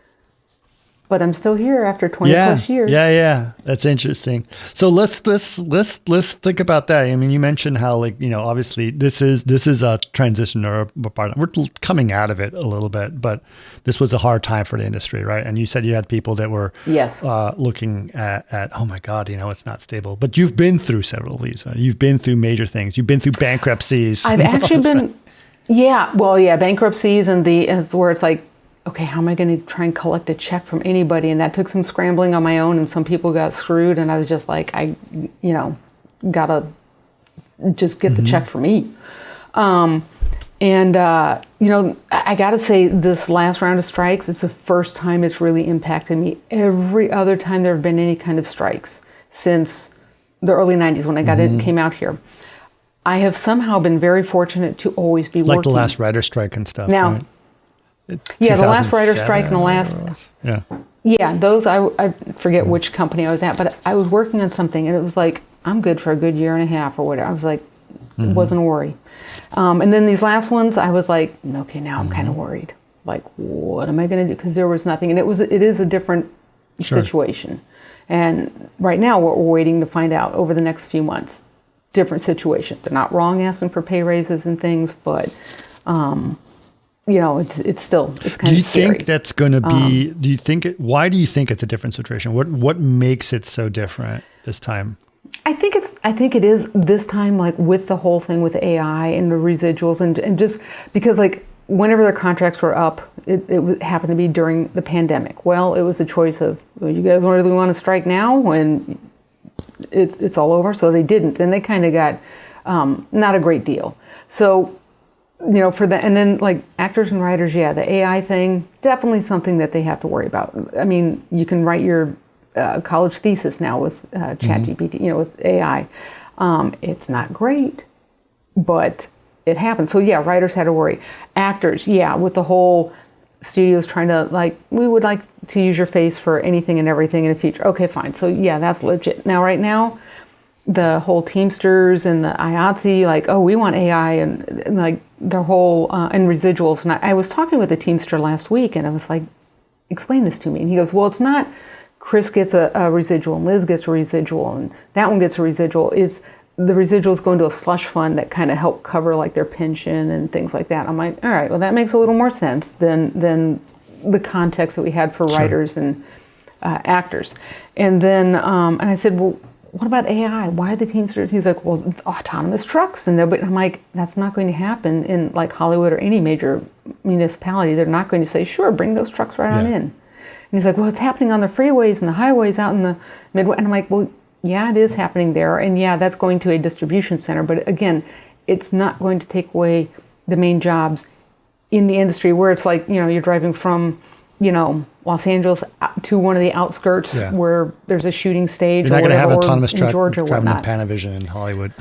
But I'm still here after 20 plus years. Yeah. That's interesting. So let's think about that. I mean, you mentioned how obviously this is a transition or a part. We're coming out of it a little bit, but this was a hard time for the industry, right? And you said you had people that were looking at oh my God, it's not stable. But you've been through several of these. Right? You've been through major things. You've been through bankruptcies. I've actually been. Yeah, well, bankruptcies and where it's like, okay, how am I going to try and collect a check from anybody? And that took some scrambling on my own, and some people got screwed, and I was just like, I gotta just get the check for me. I gotta say, this last round of strikes, it's the first time it's really impacted me. Every other time there have been any kind of strikes since the early 90s when I came out here. I have somehow been very fortunate to always be working. Like the last writer strike and stuff, now, right? Yeah, the last writer strike and the last... Yeah, those, I forget which company I was at, but I was working on something and it was like, I'm good for a good year and a half or whatever. I was like, it wasn't a worry. And then these last ones, I was like, okay, now I'm kind of worried. Like, what am I going to do? Because there was nothing. And it is a different situation. And right now, what we're waiting to find out over the next few months, different situations. They're not wrong asking for pay raises and things, but, it's still, it's kind of scary. Do you think that's going to be, why do you think it's a different situation? What makes it so different this time? I think it is this time, like with the whole thing with AI and the residuals and just because like whenever their contracts were up, it happened to be during the pandemic. Well, it was a choice of, well, you guys really want to strike now when it's all over? So they didn't, and they kind of got not a great deal. So, for that, and then like actors and writers, the AI thing, definitely something that they have to worry about. I mean, you can write your college thesis now with ChatGPT, with AI. It's not great, but it happens. So writers had to worry. Actors, with the whole studios trying to like, we would like to use your face for anything and everything in the future. Okay, fine. So that's legit. Now, right now, the whole Teamsters and the IATSE, like, oh, we want AI and like their whole, and residuals. And I was talking with a Teamster last week and I was like, explain this to me. And he goes, well, it's not Chris gets a residual and Liz gets a residual and that one gets a residual. It's the residuals go into a slush fund that kind of help cover like their pension and things like that. I'm like, all right, well, that makes a little more sense than the context that we had for writers and actors. And then, and I said, well, what about AI? Why are the Teamsters? He's like, well, autonomous trucks. And I'm like, that's not going to happen in like Hollywood or any major municipality. They're not going to say, sure, bring those trucks right on in. And he's like, well, it's happening on the freeways and the highways out in the Midwest. And I'm like, well, yeah, it is happening there. And yeah, that's going to a distribution center. But again, it's not going to take away the main jobs in the industry where it's like, you're driving from, Los Angeles to one of the outskirts where there's a shooting stage. You're not going to have an autonomous in truck Georgia driving to Panavision in Hollywood.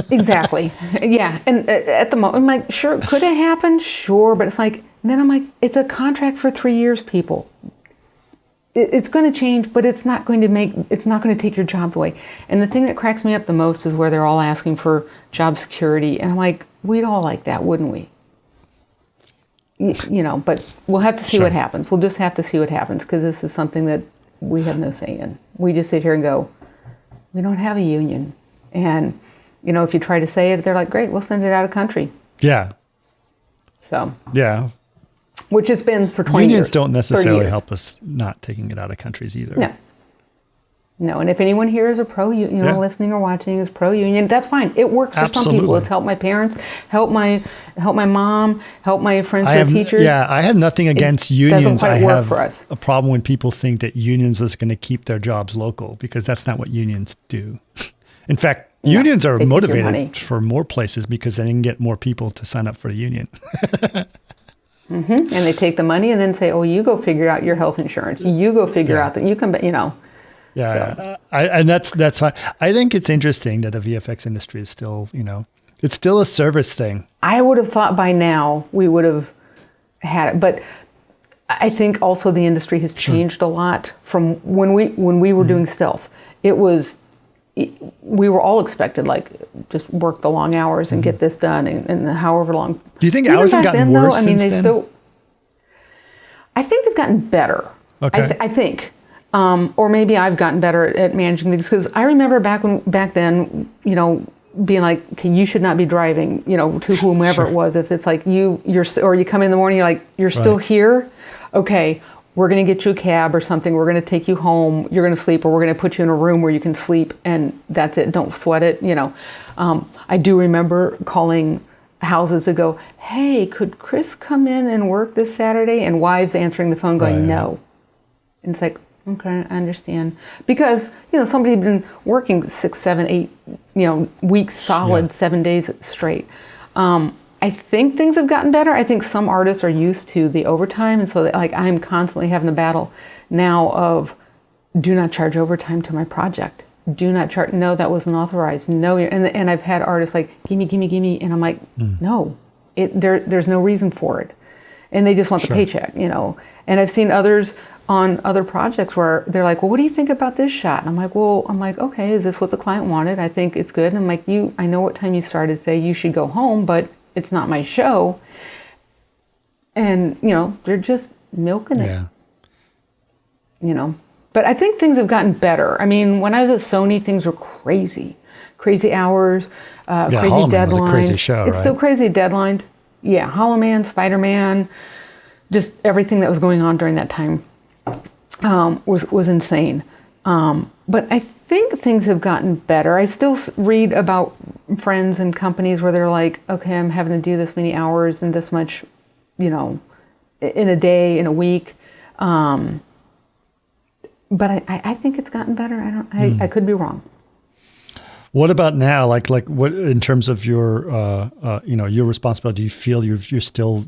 Exactly. Yeah. And at the moment, I'm like, sure, could it happen? Sure. But it's like, then I'm like, it's a contract for 3 years, people. It's going to change, but it's not going to take your jobs away. And the thing that cracks me up the most is where they're all asking for job security. And I'm like, we'd all like that, wouldn't we? But we'll have to see what happens. We'll just have to see what happens because this is something that we have no say in. We just sit here and go, we don't have a union. And, if you try to say it, they're like, great, we'll send it out of country. Yeah. So. Yeah. Which has been for 20 years. Unions don't necessarily help us not taking it out of countries either. No, and if anyone here is a pro-union, listening or watching is pro-union, that's fine. It works for some people. It's helped my parents, helped my mom, helped my friends who are teachers. Yeah, I have nothing against unions. Doesn't quite work for us. A problem when people think that unions is going to keep their jobs local because that's not what unions do. In fact, unions are motivated for more places because they can get more people to sign up for the union. And they take the money and then say, oh, you go figure out your health insurance. You go figure out that you can, Yeah, so. And that's fine. I think it's interesting that the VFX industry is still, it's still a service thing. I would have thought by now we would have had it, but I think also the industry has changed a lot from when we were doing stealth. We were all expected like just work the long hours and get this done and however long. Do you think hours have gotten worse since then? I think they've gotten better. Okay, I think. Or maybe I've gotten better at managing things because I remember back then, being like, okay, you should not be driving, to whomever it was. If it's like or you come in the morning, you're like, you're still here. Okay, we're going to get you a cab or something. We're going to take you home. You're going to sleep, or we're going to put you in a room where you can sleep, and that's it. Don't sweat it. I do remember calling houses to go, hey, could Chris come in and work this Saturday? And wives answering the phone going, no. And it's like, okay, I understand. Because, somebody had been working 6, 7, 8, weeks solid, 7 days straight. I think things have gotten better. I think some artists are used to the overtime. And so I'm constantly having a battle now of do not charge overtime to my project. Do not charge. No, that wasn't authorized. No. And I've had artists like, gimme. And I'm like, no, there's no reason for it. And they just want the paycheck, And I've seen others on other projects where they're like, well, what do you think about this shot? And I'm like, okay, is this what the client wanted? I think it's good. And I'm like, I know what time you started today. You should go home, but it's not my show. And, they're just milking it. Yeah. But I think things have gotten better. I mean, when I was at Sony, things were crazy hours, crazy deadlines. Was a crazy show, It's still crazy deadlines. Yeah, Hollow Man, Spider-Man, just everything that was going on during that time was insane. But I think things have gotten better. I still read about friends and companies where they're like, okay, I'm having to do this many hours and this much, in a day, in a week. But I think it's gotten better. I could be wrong. What about now? Like what in terms of your your responsibility? Do you feel you still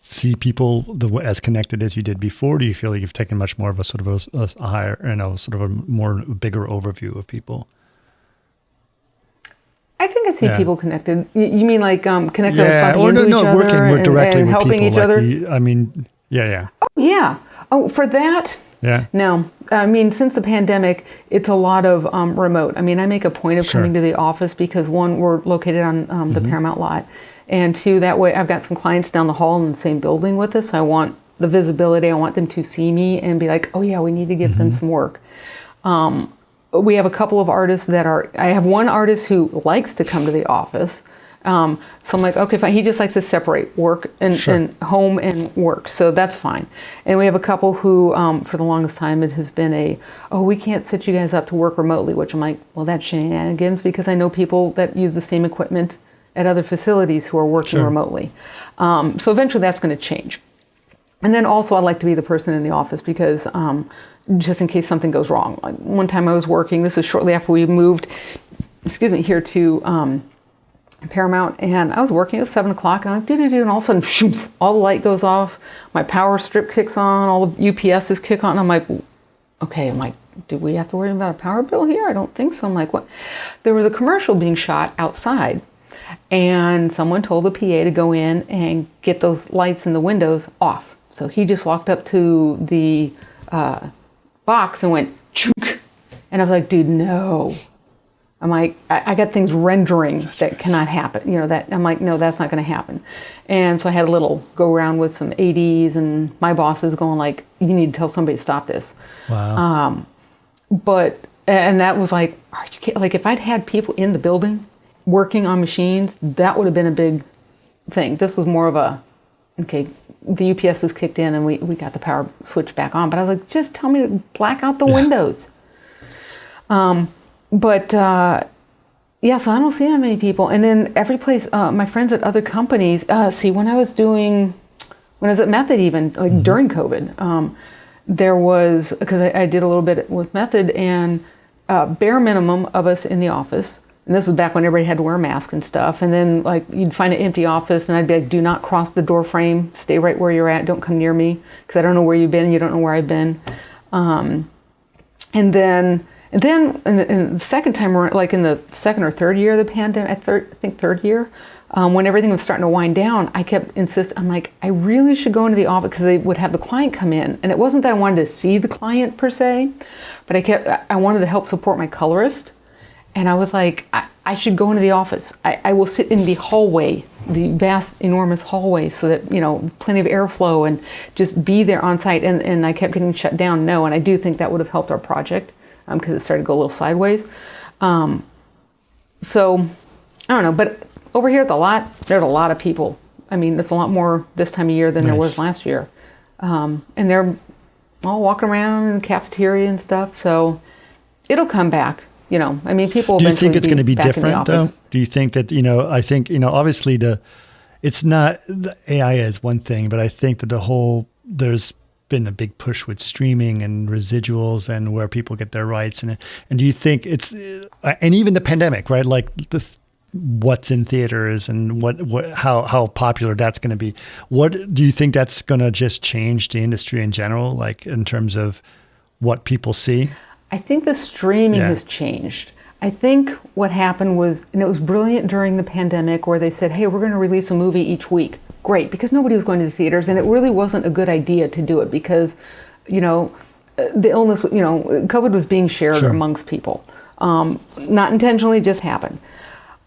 see people as connected as you did before? Do you feel like you've taken much more of a sort of a higher, sort of a bigger overview of people? I think I see people connected. You mean like connected with each other working more directly and with helping people, each other? Yeah. Oh, yeah. Oh, for that? Yeah. No. I mean, since the pandemic, it's a lot of remote. I mean, I make a point of coming to the office because, one, we're located on the Paramount lot. And two, that way I've got some clients down the hall in the same building with us. So I want the visibility. I want them to see me and be like, oh, yeah, we need to give them some work. We have a couple of artists I have one artist who likes to come to the office. So I'm like, okay, fine. He just likes to separate work and home and work. So that's fine. And we have a couple who, for the longest time, it has been we can't set you guys up to work remotely, which I'm like, well, that's shenanigans, because I know people that use the same equipment at other facilities who are working remotely. So eventually that's going to change. And then also I'd like to be the person in the office because just in case something goes wrong. Like one time I was working, this was shortly after we moved, here to Paramount, and I was working at 7 o'clock, and I'm like, and all of a sudden, shoof, all the light goes off, my power strip kicks on, all the UPSs kick on, and I'm like, okay, do we have to worry about a power bill here? I don't think so. I'm like, what? There was a commercial being shot outside, and someone told the PA to go in and get those lights in the windows off. So he just walked up to the box and went, chook, and I was like, dude, no. I'm like, I got things rendering that cannot happen. That I'm like, no, that's not going to happen. And so I had a little go around with some ADs, and my boss is going like, you need to tell somebody to stop this. Wow. And that was like, are you kidding? Like if I'd had people in the building working on machines, that would have been a big thing. This was more of okay, the UPS is kicked in and we got the power switch back on. But I was like, just tell me to black out the windows. So I don't see that many people. And then every place, my friends at other companies, when I was at Method even, like during COVID, there was, because I did a little bit with Method, and bare minimum of us in the office. And this was back when everybody had to wear a mask and stuff. And then like you'd find an empty office and I'd be like, do not cross the door frame. Stay right where you're at. Don't come near me because I don't know where you've been. You don't know where I've been. And then in the second time around, like in the second or third year of the pandemic, I think third year, when everything was starting to wind down, I kept insisting, I'm like, I really should go into the office because they would have the client come in. And it wasn't that I wanted to see the client per se, but I wanted to help support my colorist. And I was like, I should go into the office. I will sit in the hallway, the vast, enormous hallway, so that, plenty of airflow and just be there on site. And I kept getting shut down. No, and I do think that would have helped our project because it started to go a little sideways. So, I don't know. But over here at the lot, there's a lot of people. I mean, it's a lot more this time of year than there was last year. And they're all walking around in the cafeteria and stuff. So it'll come back. I mean, people. Do you think it's going to be different, though? Do you think that, I think, obviously the AI is one thing, but I think that there's been a big push with streaming and residuals and where people get their rights. And do you think and even the pandemic, right? Like what's in theaters and how popular that's going to be. What do you think that's going to just change the industry in general, like in terms of what people see? I think the streaming has changed. I think what happened was, and it was brilliant during the pandemic where they said, hey, we're going to release a movie each week. Great, because nobody was going to the theaters, and it really wasn't a good idea to do it because, the illness, COVID was being shared amongst people. Not intentionally, just happened.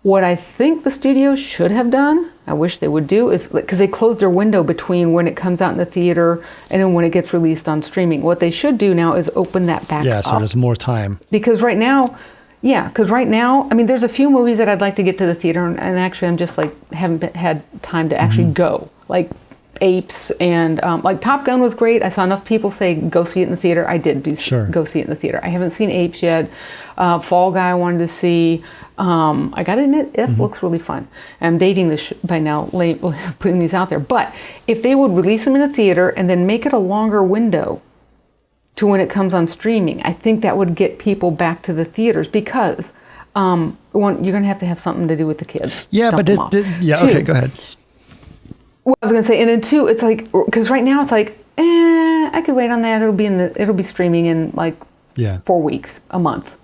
What I think the studios should have done, I wish they would do, is because they closed their window between when it comes out in the theater and then when it gets released on streaming. What they should do now is open that back up. Yeah, so there's more time. Because right now, I mean, there's a few movies that I'd like to get to the theater, and actually I'm just like, haven't had time to actually go. Like Apes and like Top Gun was great. I saw enough people say go see it in the theater. I did go see it in the theater. I haven't seen Apes yet. Fall Guy I wanted to see. I gotta admit, If looks really fun. I'm dating this by now, putting these out there. But if they would release them in a theater and then make it a longer window to when it comes on streaming, I think that would get people back to the theaters because one, you're gonna have to have something to do with the kids. Yeah, but okay, go ahead. Well, I was gonna say, and then two, it's like, because right now it's like, I could wait on that. It'll be streaming in like 4 weeks, a month.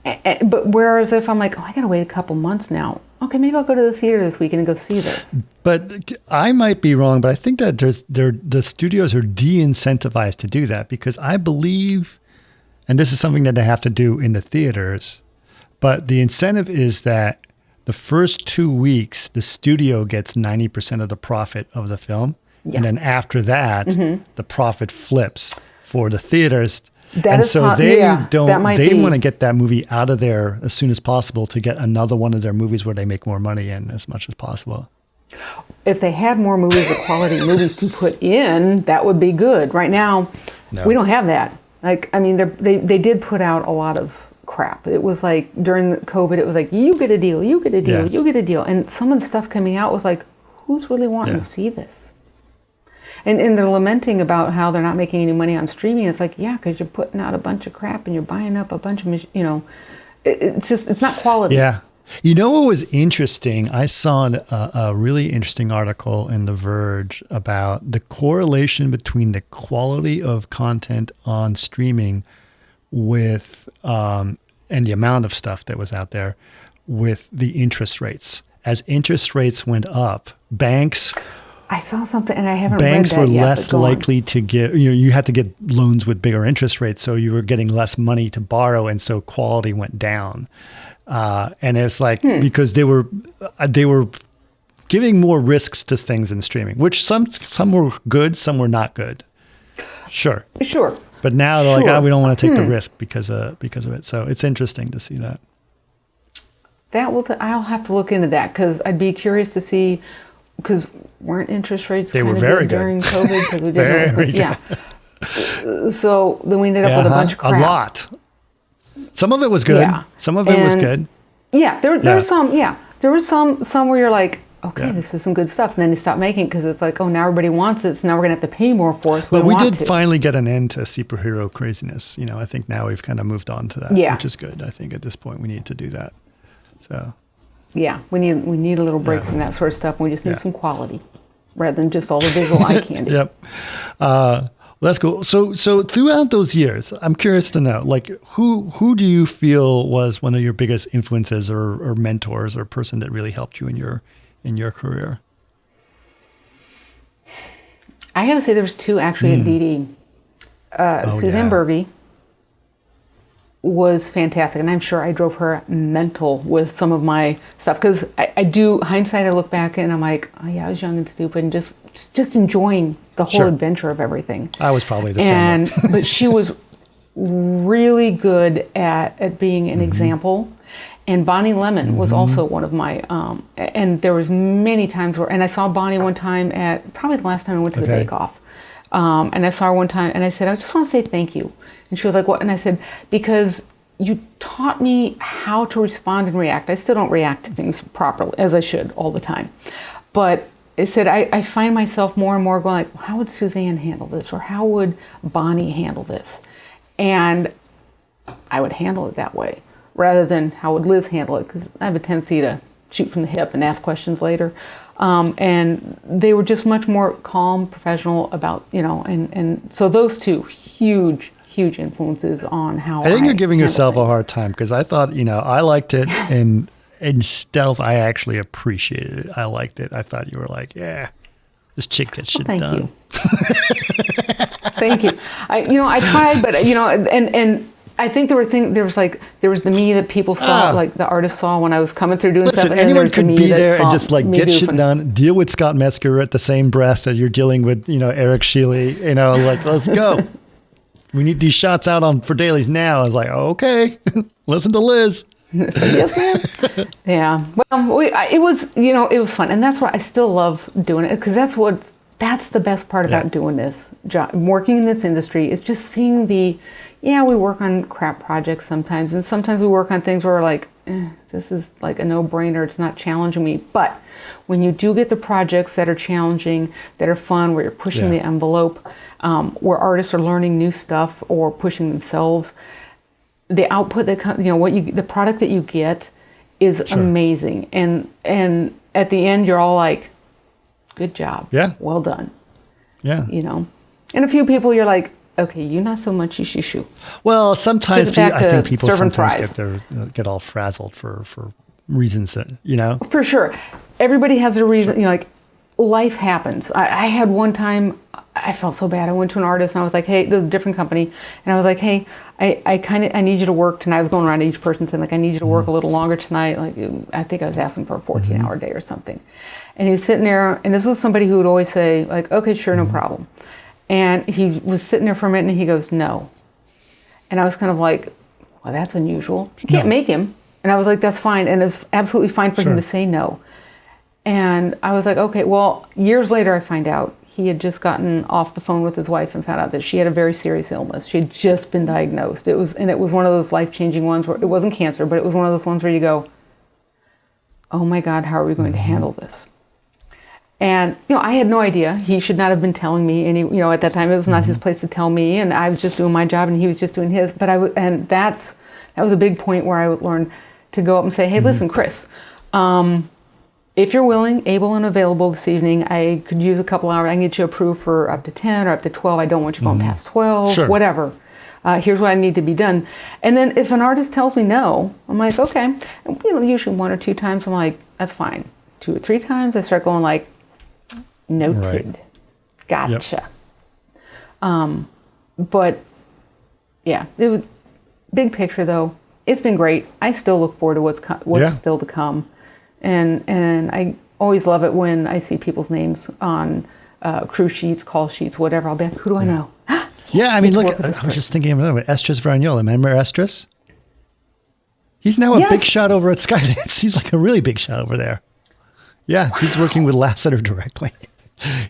But whereas if I'm like, I gotta wait a couple months now. Okay, maybe I'll go to the theater this weekend and go see this. But I might be wrong, but I think that the studios are de-incentivized to do that because I believe, and this is something that they have to do in the theaters, but the incentive is that the first 2 weeks, the studio gets 90% of the profit of the film. Yeah. And then after that, the profit flips for the theaters. And so they they want to get that movie out of there as soon as possible to get another one of their movies where they make more money in as much as possible. If they had more movies, the quality movies to put in, that would be good. Right now, we don't have that. Like, I mean, they did put out a lot of crap. It was like during COVID, it was like, you get a deal, you get a deal, you get a deal. And some of the stuff coming out was like, who's really wanting to see this? And they're lamenting about how they're not making any money on streaming. It's like, yeah, because you're putting out a bunch of crap and you're buying up a bunch of, it's not quality. Yeah. You know what was interesting? I saw a really interesting article in The Verge about the correlation between the quality of content on streaming with and the amount of stuff that was out there with the interest rates. As interest rates went up, banks... I saw something and I haven't Banks read that were yet, less likely to give, you had to get loans with bigger interest rates, so you were getting less money to borrow, and so quality went down. And it's like, because they were giving more risks to things in streaming, which some were good, some were not good. Sure. But now they're like, we don't want to take the risk because of it. So it's interesting to see that. I'll have to look into that because I'd be curious to see, because weren't interest rates they were very good during COVID? Because we very yeah. So then we ended up with a bunch of crap. A lot. Some of it was good. Yeah. Some of it was good. Yeah, there were some. Yeah, there was some where you're like, okay, this is some good stuff, and then you stop making it because it's like, oh, now everybody wants it, so now we're gonna have to pay more for it. But we did finally get an end to superhero craziness. I think now we've kind of moved on to that, which is good. I think at this point we need to do that. So. Yeah, we need a little break from that sort of stuff. And we just need some quality rather than just all the visual eye candy. Yep. Well, that's cool. So throughout those years, I'm curious to know, like, who do you feel was one of your biggest influences or mentors or person that really helped you in your career? I got to say there was two actually at DD. Suzanne Berge was fantastic, and I'm sure I drove her mental with some of my stuff, because I do, hindsight, I look back and I'm like, oh yeah, I was young and stupid and just enjoying the whole adventure of everything. I was probably the same. But she was really good at being an example. And Bonnie Lemon was also one of my, and there was many times where, and I saw Bonnie one time at, probably the last time I went to the Bake Off. And I saw her one time and I said, I just want to say thank you. And she was like, what? And I said, because you taught me how to respond and react. I still don't react to things properly, as I should all the time. But I said, I find myself more and more going like, how would Suzanne handle this? Or how would Bonnie handle this? And I would handle it that way rather than how would Liz handle it? Because I have a tendency to shoot from the hip and ask questions later. And they were just much more calm, professional about, and so those two huge influences on how I think you're giving yourself a hard time, because I thought, I liked it, and in Stealth, I actually appreciated it. I liked it. I thought you were like, yeah, this chick gets shit done. Thank you. I tried, but, and I think there was the me that people saw, like the artists saw when I was coming through doing stuff. Listen, anyone could be there and just like get shit done, deal with Scott Metzger at the same breath that you're dealing with, Eric Shealy, like, let's go. We need these shots out for dailies now. I was like, oh, okay, listen to Liz. Yes, ma'am. Yeah. Well, it was fun. And that's why I still love doing it, because that's the best part about doing this job, working in this industry, is just seeing we work on crap projects sometimes, and sometimes we work on things where we're like, this is like a no-brainer, it's not challenging me. But when you do get the projects that are challenging, that are fun, where you're pushing the envelope, where artists are learning new stuff or pushing themselves, the output that comes, the product that you get is amazing. And at the end, you're all like, good job. Yeah. Well done. Yeah. And a few people you're like, okay, you not so much, you. Well, sometimes I think people sometimes get all frazzled for reasons that, For sure. Everybody has a reason, like, life happens. I had one time, I felt so bad. I went to an artist and I was like, hey, this is a different company. And I was like, hey, I need you to work tonight. I was going around to each person saying, like, I need you to work a little longer tonight. Like, I think I was asking for a 14-hour day or something. And he was sitting there, and this was somebody who would always say, like, okay, sure, no problem. And he was sitting there for a minute, and he goes, no. And I was kind of like, well, that's unusual. You can't make him. And I was like, that's fine. And it's absolutely fine for him to say no. And I was like, okay, well, years later, I find out he had just gotten off the phone with his wife and found out that she had a very serious illness. She had just been diagnosed. It was one of those life-changing ones where it wasn't cancer, but it was one of those ones where you go, oh my God, how are we going to handle this? And, I had no idea. He should not have been telling me any, at that time, it was not his place to tell me, and I was just doing my job and he was just doing his. But that was a big point where I would learn to go up and say, hey, listen, Chris, if you're willing, able, and available this evening, I could use a couple hours. I can get you approved for up to 10 or up to 12. I don't want you going past 12, whatever. Here's what I need to be done. And then if an artist tells me no, I'm like, okay. And, usually 1 or 2 times, I'm like, that's fine. 2 or 3 times, I start going like, noted. Right. Gotcha. Yep. But yeah, it was big picture though. It's been great. I still look forward to what's still to come. And I always love it when I see people's names on crew sheets, call sheets, whatever. I'll be like, who do I know? Yeah, I mean, look, I was just thinking of another one. Estris Varniola. Remember Estris? He's now a big shot over at Skydance. He's like a really big shot over there. Yeah, he's working with Lasseter directly. Oh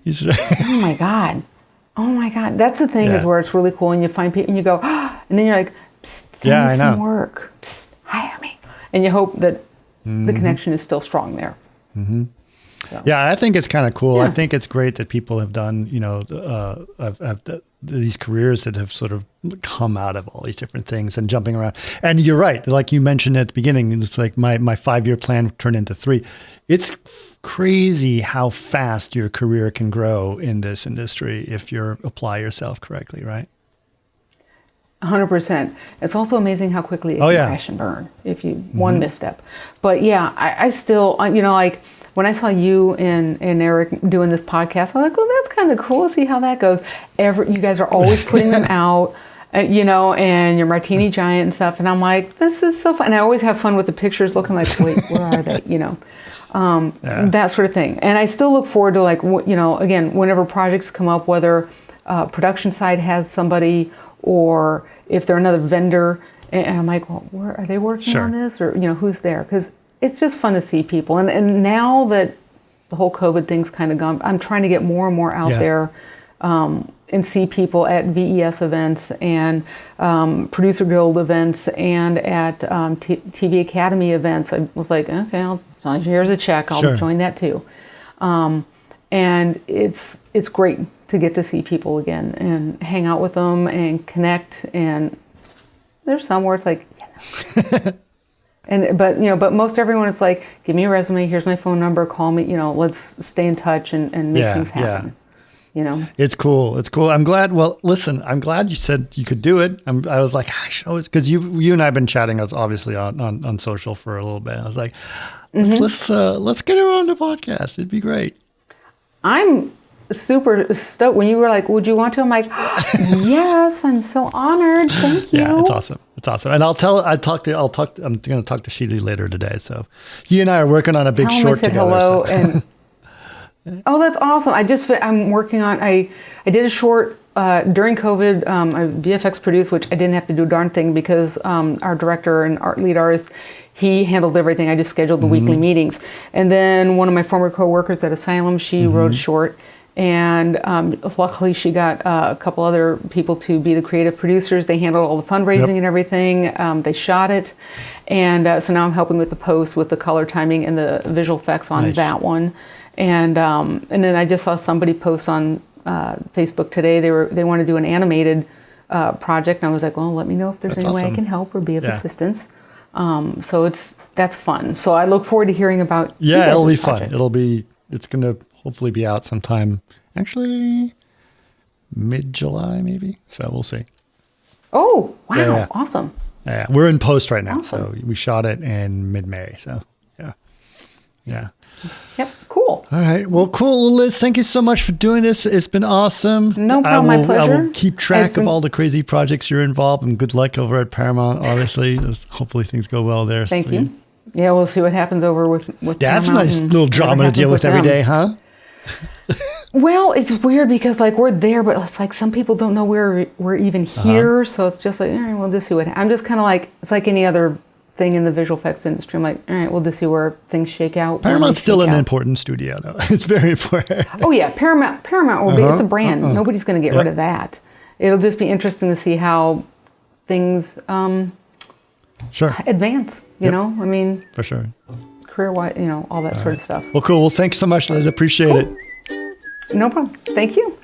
my God. That's the thing is where it's really cool and you find people and you go, and then you're like, send me some work. Psst, hire me. And you hope that the connection is still strong there. Mm-hmm. So. Yeah, I think it's kind of cool. Yeah. I think it's great that people have done, these careers that have sort of come out of all these different things and jumping around. And you're right. Like you mentioned at the beginning, it's like my 5-year plan turned into 3. It's crazy how fast your career can grow in this industry if you apply yourself correctly, right? 100%. It's also amazing how quickly it can crash and burn if you one misstep. But yeah, I still, like when I saw you and Eric doing this podcast, I'm like, well, that's kind of cool. See how that goes. You guys are always putting them out, and your Martini Giant and stuff. And I'm like, this is so fun. And I always have fun with the pictures looking like, wait, where are they? That sort of thing. And I still look forward to again, whenever projects come up, whether production side has somebody or if they're another vendor, and I'm like, well, where are they working on this? Or, who's there? Because it's just fun to see people. And now that the whole COVID thing's kind of gone, I'm trying to get more and more out there and see people at VES events and Producer Guild events and at TV Academy events. I was like, okay, here's a check. I'll join that too. And it's great to get to see people again and hang out with them and connect. And there's some where it's like, but most everyone, it's like, give me a resume. Here's my phone number. Call me. Let's stay in touch and make things happen. It's cool. It's cool. I'm glad. Well, listen, I'm glad you said you could do it. I was like, I should always, because you and I have been chatting obviously on social for a little bit. I was like, let's get her on the podcast. It'd be great. I'm super stoked. When you were like, would you want to? I'm like, yes, I'm so honored. Thank you. Yeah, it's awesome. It's awesome. And I'm going to talk to Sheely later today. So he and I are working on a big short together. Hello and oh, that's awesome. I'm working on, I did a short during COVID, I VFX produced, which I didn't have to do a darn thing because our director and lead artist, he handled everything. I just scheduled the weekly meetings. And then one of my former coworkers at Asylum, she wrote a short. And luckily she got a couple other people to be the creative producers. They handled all the fundraising and everything. They shot it. And so now I'm helping with the post, with the color timing and the visual effects on that one. And then I just saw somebody post on Facebook today. They want to do an animated project. And I was like, well, let me know if there's any way I can help or be of assistance. So that's fun. So I look forward to hearing about. Yeah, it'll be fun. It's going to hopefully be out sometime, actually mid-July maybe. So we'll see. Oh, wow. Yeah. Awesome. Yeah, we're in post right now. Awesome. So we shot it in mid-May. So yeah. Yep. Cool. All right. Well, cool. Liz, thank you so much for doing this. It's been awesome. No problem. My pleasure. I will keep track of all the crazy projects you're involved in. Good luck over at Paramount, obviously. Hopefully things go well there. Thank you. Yeah, we'll see what happens over with that's a nice little drama to deal with every day, huh? Well, it's weird because like we're there, but it's like some people don't know we're even here. So it's just like, all right, we'll just see what. I'm just kind of like, it's like any other thing in the visual effects industry. I'm like, all right, we'll just see where things shake out. Paramount's still an important studio, though. It's very important. Oh yeah, Paramount will be. It's a brand. Nobody's going to get rid of that. It'll just be interesting to see how things advance. You know, I mean, for sure, career-wise, all that sort of stuff. Well, cool. Well, thanks so much, Liz. Appreciate it. No problem. Thank you.